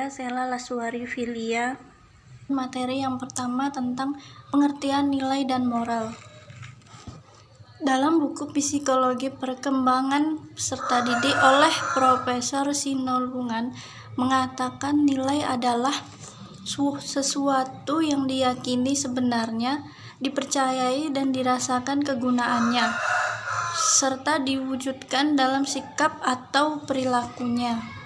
Saya Sela Laswari Filia. Materi yang pertama tentang pengertian nilai dan moral. Dalam buku Psikologi Perkembangan Peserta Didik oleh Profesor Sinolungan mengatakan nilai adalah sesuatu yang diyakini sebenarnya, dipercayai dan dirasakan kegunaannya, serta diwujudkan dalam sikap atau perilakunya.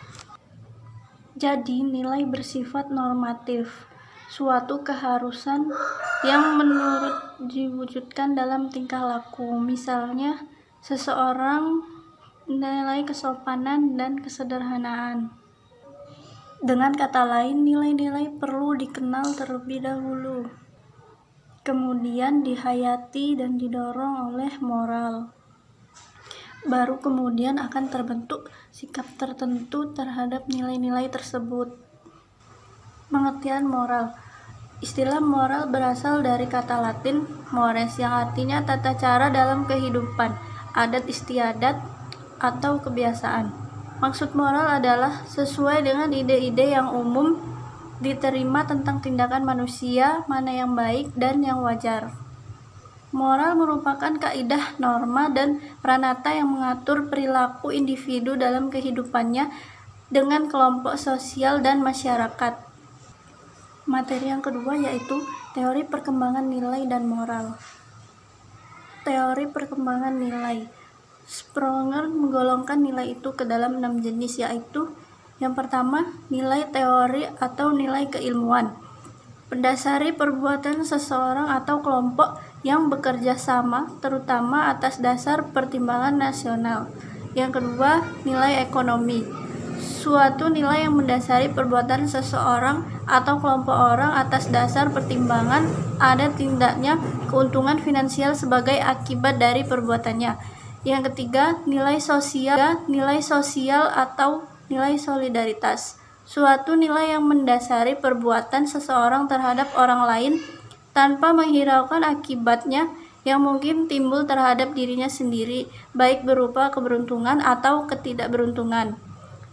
Jadi, nilai bersifat normatif, suatu keharusan yang menurut diwujudkan dalam tingkah laku. Misalnya, seseorang nilai kesopanan dan kesederhanaan. Dengan kata lain, nilai-nilai perlu dikenal terlebih dahulu, kemudian dihayati dan didorong oleh moral. Baru kemudian akan terbentuk sikap tertentu terhadap nilai-nilai tersebut. Pengertian moral. Istilah moral berasal dari kata Latin mores yang artinya tata cara dalam kehidupan, adat istiadat, atau kebiasaan. Maksud moral adalah sesuai dengan ide-ide yang umum diterima tentang tindakan manusia, mana yang baik dan yang wajar. Moral merupakan kaidah, norma, dan pranata yang mengatur perilaku individu dalam kehidupannya dengan kelompok sosial dan masyarakat. Materi yang kedua yaitu teori perkembangan nilai dan moral. Teori perkembangan nilai. Spronger menggolongkan nilai itu ke dalam 6 jenis, yaitu yang pertama, nilai teori atau nilai keilmuan. Mendasari perbuatan seseorang atau kelompok yang bekerja sama, terutama atas dasar pertimbangan nasional. Yang kedua, nilai ekonomi. Suatu nilai yang mendasari perbuatan seseorang atau kelompok orang atas dasar pertimbangan ada tidaknya keuntungan finansial sebagai akibat dari perbuatannya. Yang ketiga, nilai sosial atau nilai solidaritas. Suatu nilai yang mendasari perbuatan seseorang terhadap orang lain tanpa menghiraukan akibatnya yang mungkin timbul terhadap dirinya sendiri, baik berupa keberuntungan atau ketidakberuntungan.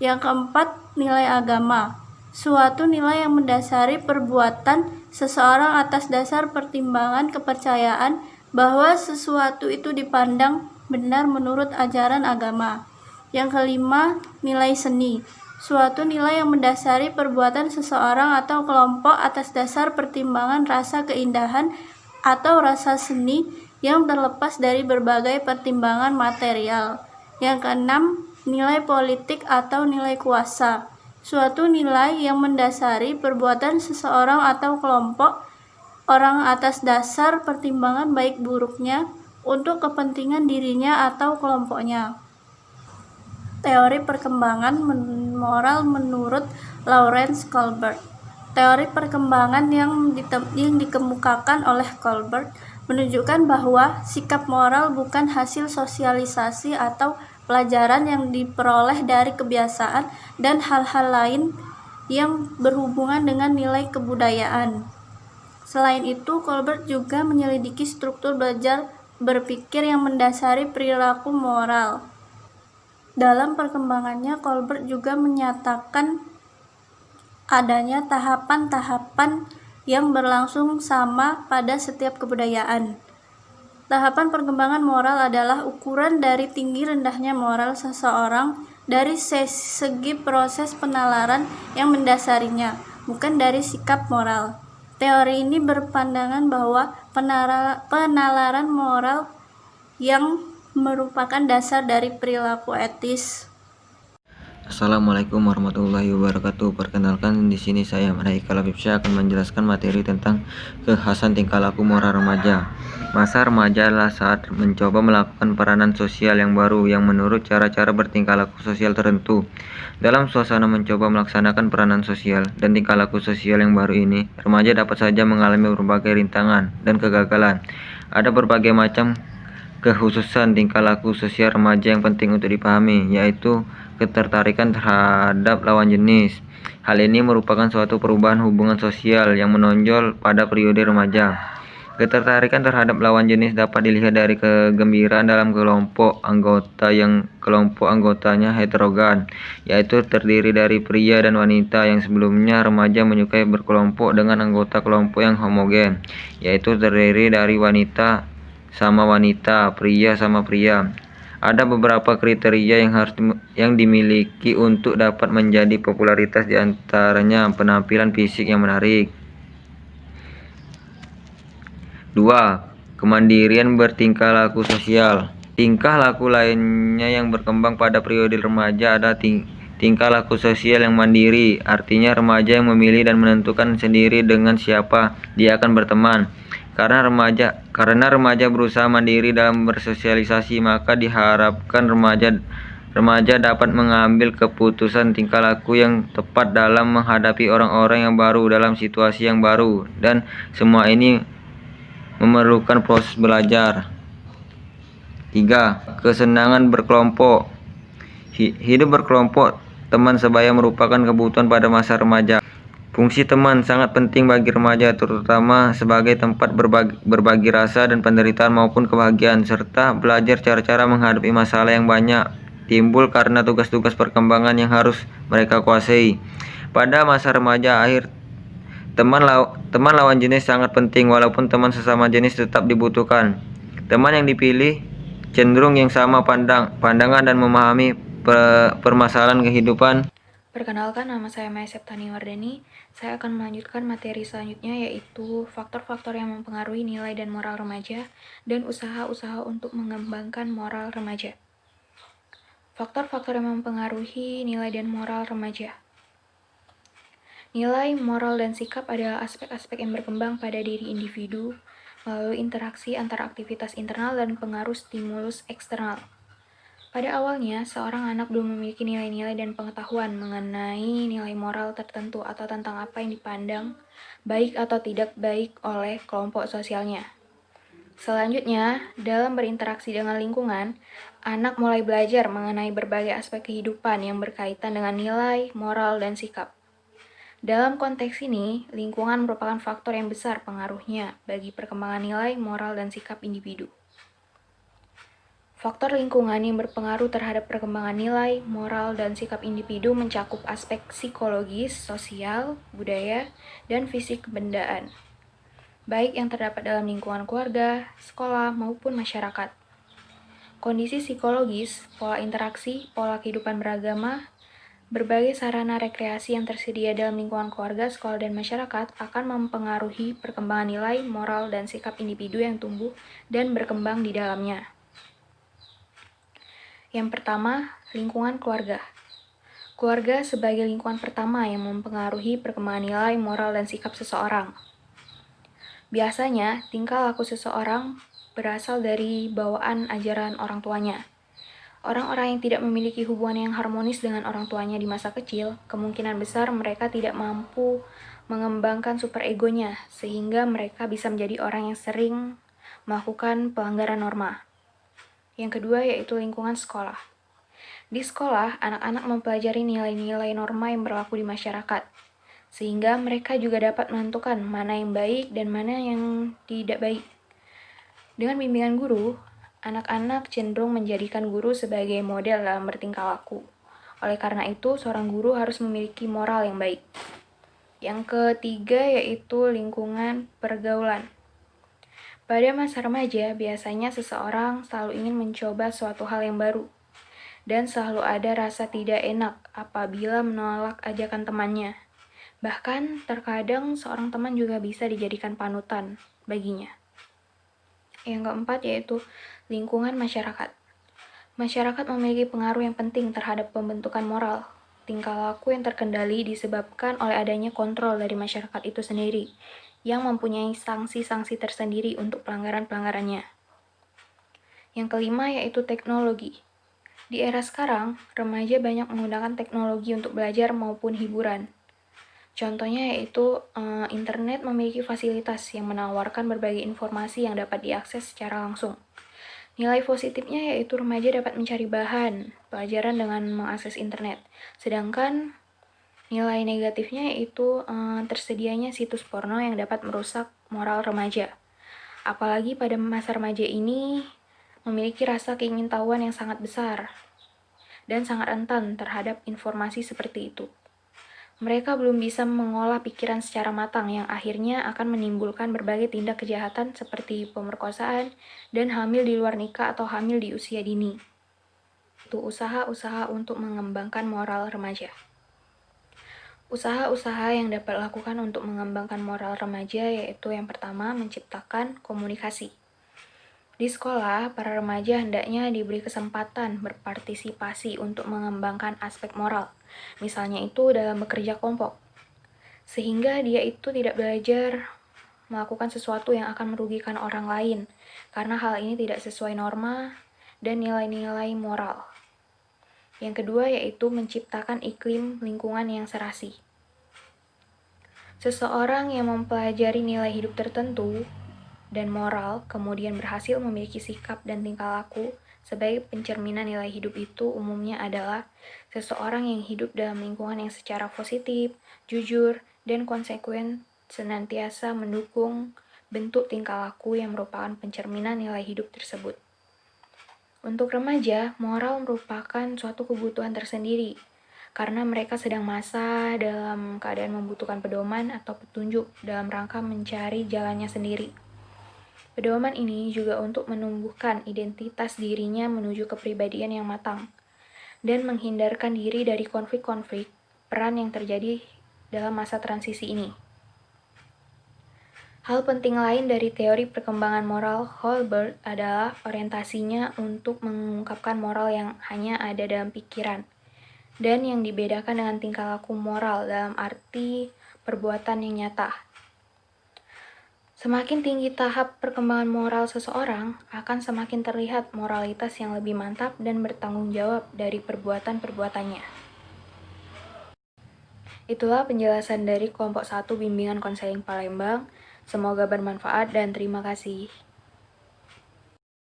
Yang keempat, nilai agama. Suatu nilai yang mendasari perbuatan seseorang atas dasar pertimbangan kepercayaan bahwa sesuatu itu dipandang benar menurut ajaran agama. Yang kelima, nilai seni. Suatu nilai yang mendasari perbuatan seseorang atau kelompok atas dasar pertimbangan rasa keindahan atau rasa seni yang terlepas dari berbagai pertimbangan material. Yang keenam, nilai politik atau nilai kuasa. Suatu nilai yang mendasari perbuatan seseorang atau kelompok orang atas dasar pertimbangan baik buruknya untuk kepentingan dirinya atau kelompoknya. Teori perkembangan moral menurut Lawrence Kohlberg. Teori perkembangan yang dikemukakan oleh Kohlberg menunjukkan bahwa sikap moral bukan hasil sosialisasi atau pelajaran yang diperoleh dari kebiasaan dan hal-hal lain yang berhubungan dengan nilai kebudayaan. Selain itu, Kohlberg juga menyelidiki struktur belajar berpikir yang mendasari perilaku moral. Dalam perkembangannya, Kohlberg juga menyatakan adanya tahapan-tahapan yang berlangsung sama pada setiap kebudayaan. Tahapan perkembangan moral adalah ukuran dari tinggi rendahnya moral seseorang dari segi proses penalaran yang mendasarinya, bukan dari sikap moral. Teori ini berpandangan bahwa penalaran moral yang merupakan dasar dari perilaku etis. Assalamualaikum warahmatullahi wabarakatuh. Perkenalkan, di sini saya Raika Labibsyah akan menjelaskan materi tentang kekhasan tingkah laku moral remaja. Masa remaja adalah saat mencoba melakukan peranan sosial yang baru yang menurut cara-cara bertingkah laku sosial tertentu. Dalam suasana mencoba melaksanakan peranan sosial dan tingkah laku sosial yang baru ini, remaja dapat saja mengalami berbagai rintangan dan kegagalan. Ada berbagai macam kekhususan tingkah laku sosial remaja yang penting untuk dipahami, yaitu ketertarikan terhadap lawan jenis. Hal ini merupakan suatu perubahan hubungan sosial yang menonjol pada periode remaja. Ketertarikan terhadap lawan jenis dapat dilihat dari kegembiraan dalam kelompok anggotanya heterogen, yaitu terdiri dari pria dan wanita. Yang sebelumnya remaja menyukai berkelompok dengan anggota kelompok yang homogen, yaitu terdiri dari wanita sama wanita, pria sama pria. Ada beberapa kriteria yang dimiliki untuk dapat menjadi popularitas, di antaranya penampilan fisik yang menarik. 2. Kemandirian bertingkah laku sosial. Tingkah laku lainnya yang berkembang pada periode remaja adalah tingkah laku sosial yang mandiri. Artinya remaja yang memilih dan menentukan sendiri dengan siapa dia akan berteman. Karena remaja berusaha mandiri dalam bersosialisasi, maka diharapkan remaja dapat mengambil keputusan tingkah laku yang tepat dalam menghadapi orang-orang yang baru dalam situasi yang baru, dan semua ini memerlukan proses belajar. 3. Kesenangan berkelompok. Hidup berkelompok teman sebaya merupakan kebutuhan pada masa remaja. Fungsi teman sangat penting bagi remaja, terutama sebagai tempat berbagi rasa dan penderitaan maupun kebahagiaan, serta belajar cara-cara menghadapi masalah yang banyak timbul karena tugas-tugas perkembangan yang harus mereka kuasai. Pada masa remaja akhir, teman lawan jenis sangat penting, walaupun teman sesama jenis tetap dibutuhkan. Teman yang dipilih cenderung yang sama pandangan dan memahami permasalahan kehidupan. Perkenalkan, nama saya Maya Septani Wardani. Saya akan melanjutkan materi selanjutnya, yaitu faktor-faktor yang mempengaruhi nilai dan moral remaja dan usaha-usaha untuk mengembangkan moral remaja. Faktor-faktor yang mempengaruhi nilai dan moral remaja. Nilai, moral, dan sikap adalah aspek-aspek yang berkembang pada diri individu melalui interaksi antara aktivitas internal dan pengaruh stimulus eksternal. Pada awalnya, seorang anak belum memiliki nilai-nilai dan pengetahuan mengenai nilai moral tertentu atau tentang apa yang dipandang baik atau tidak baik oleh kelompok sosialnya. Selanjutnya, dalam berinteraksi dengan lingkungan, anak mulai belajar mengenai berbagai aspek kehidupan yang berkaitan dengan nilai, moral, dan sikap. Dalam konteks ini, lingkungan merupakan faktor yang besar pengaruhnya bagi perkembangan nilai, moral, dan sikap individu. Faktor lingkungan yang berpengaruh terhadap perkembangan nilai, moral, dan sikap individu mencakup aspek psikologis, sosial, budaya, dan fisik kebendaan, baik yang terdapat dalam lingkungan keluarga, sekolah, maupun masyarakat. Kondisi psikologis, pola interaksi, pola kehidupan beragama, berbagai sarana rekreasi yang tersedia dalam lingkungan keluarga, sekolah, dan masyarakat akan mempengaruhi perkembangan nilai, moral, dan sikap individu yang tumbuh dan berkembang di dalamnya. Yang pertama, lingkungan keluarga. Keluarga sebagai lingkungan pertama yang mempengaruhi perkembangan nilai, moral, dan sikap seseorang. Biasanya, tingkah laku seseorang berasal dari bawaan ajaran orang tuanya. Orang-orang yang tidak memiliki hubungan yang harmonis dengan orang tuanya di masa kecil, kemungkinan besar mereka tidak mampu mengembangkan superegonya, sehingga mereka bisa menjadi orang yang sering melakukan pelanggaran norma. Yang kedua yaitu lingkungan sekolah. Di sekolah, anak-anak mempelajari nilai-nilai norma yang berlaku di masyarakat, sehingga mereka juga dapat menentukan mana yang baik dan mana yang tidak baik. Dengan bimbingan guru, anak-anak cenderung menjadikan guru sebagai model dalam bertingkah laku. Oleh karena itu, seorang guru harus memiliki moral yang baik. Yang ketiga yaitu lingkungan pergaulan. Pada masa remaja, biasanya seseorang selalu ingin mencoba suatu hal yang baru, dan selalu ada rasa tidak enak apabila menolak ajakan temannya. Bahkan, terkadang seorang teman juga bisa dijadikan panutan baginya. Yang keempat yaitu lingkungan masyarakat. Masyarakat memiliki pengaruh yang penting terhadap pembentukan moral. Tingkah laku yang terkendali disebabkan oleh adanya kontrol dari masyarakat itu sendiri, yang mempunyai sanksi-sanksi tersendiri untuk pelanggaran-pelanggarannya. Yang kelima yaitu teknologi. Di era sekarang, remaja banyak menggunakan teknologi untuk belajar maupun hiburan. Contohnya yaitu internet memiliki fasilitas yang menawarkan berbagai informasi yang dapat diakses secara langsung. Nilai positifnya yaitu remaja dapat mencari bahan pelajaran dengan mengakses internet. Sedangkan nilai negatifnya yaitu tersedianya situs porno yang dapat merusak moral remaja. Apalagi pada masa remaja ini memiliki rasa keingintahuan yang sangat besar dan sangat rentan terhadap informasi seperti itu. Mereka belum bisa mengolah pikiran secara matang yang akhirnya akan menimbulkan berbagai tindak kejahatan seperti pemerkosaan dan hamil di luar nikah atau hamil di usia dini. Itu usaha-usaha untuk mengembangkan moral remaja. Usaha-usaha yang dapat dilakukan untuk mengembangkan moral remaja yaitu yang pertama, menciptakan komunikasi. Di sekolah, para remaja hendaknya diberi kesempatan berpartisipasi untuk mengembangkan aspek moral, misalnya itu dalam bekerja kelompok, sehingga dia itu tidak belajar melakukan sesuatu yang akan merugikan orang lain, karena hal ini tidak sesuai norma dan nilai-nilai moral. Yang kedua yaitu menciptakan iklim lingkungan yang serasi. Seseorang yang mempelajari nilai hidup tertentu dan moral, kemudian berhasil memiliki sikap dan tingkah laku sebagai pencerminan nilai hidup itu umumnya adalah seseorang yang hidup dalam lingkungan yang secara positif, jujur, dan konsekuen senantiasa mendukung bentuk tingkah laku yang merupakan pencerminan nilai hidup tersebut. Untuk remaja, moral merupakan suatu kebutuhan tersendiri, karena mereka sedang masa dalam keadaan membutuhkan pedoman atau petunjuk dalam rangka mencari jalannya sendiri. Pedoman ini juga untuk menumbuhkan identitas dirinya menuju kepribadian yang matang, dan menghindarkan diri dari konflik-konflik peran yang terjadi dalam masa transisi ini. Hal penting lain dari teori perkembangan moral Holberg adalah orientasinya untuk mengungkapkan moral yang hanya ada dalam pikiran, dan yang dibedakan dengan tingkah laku moral dalam arti perbuatan yang nyata. Semakin tinggi tahap perkembangan moral seseorang, akan semakin terlihat moralitas yang lebih mantap dan bertanggung jawab dari perbuatan-perbuatannya. Itulah penjelasan dari kelompok 1 Bimbingan Konseling Palembang. Semoga bermanfaat dan terima kasih.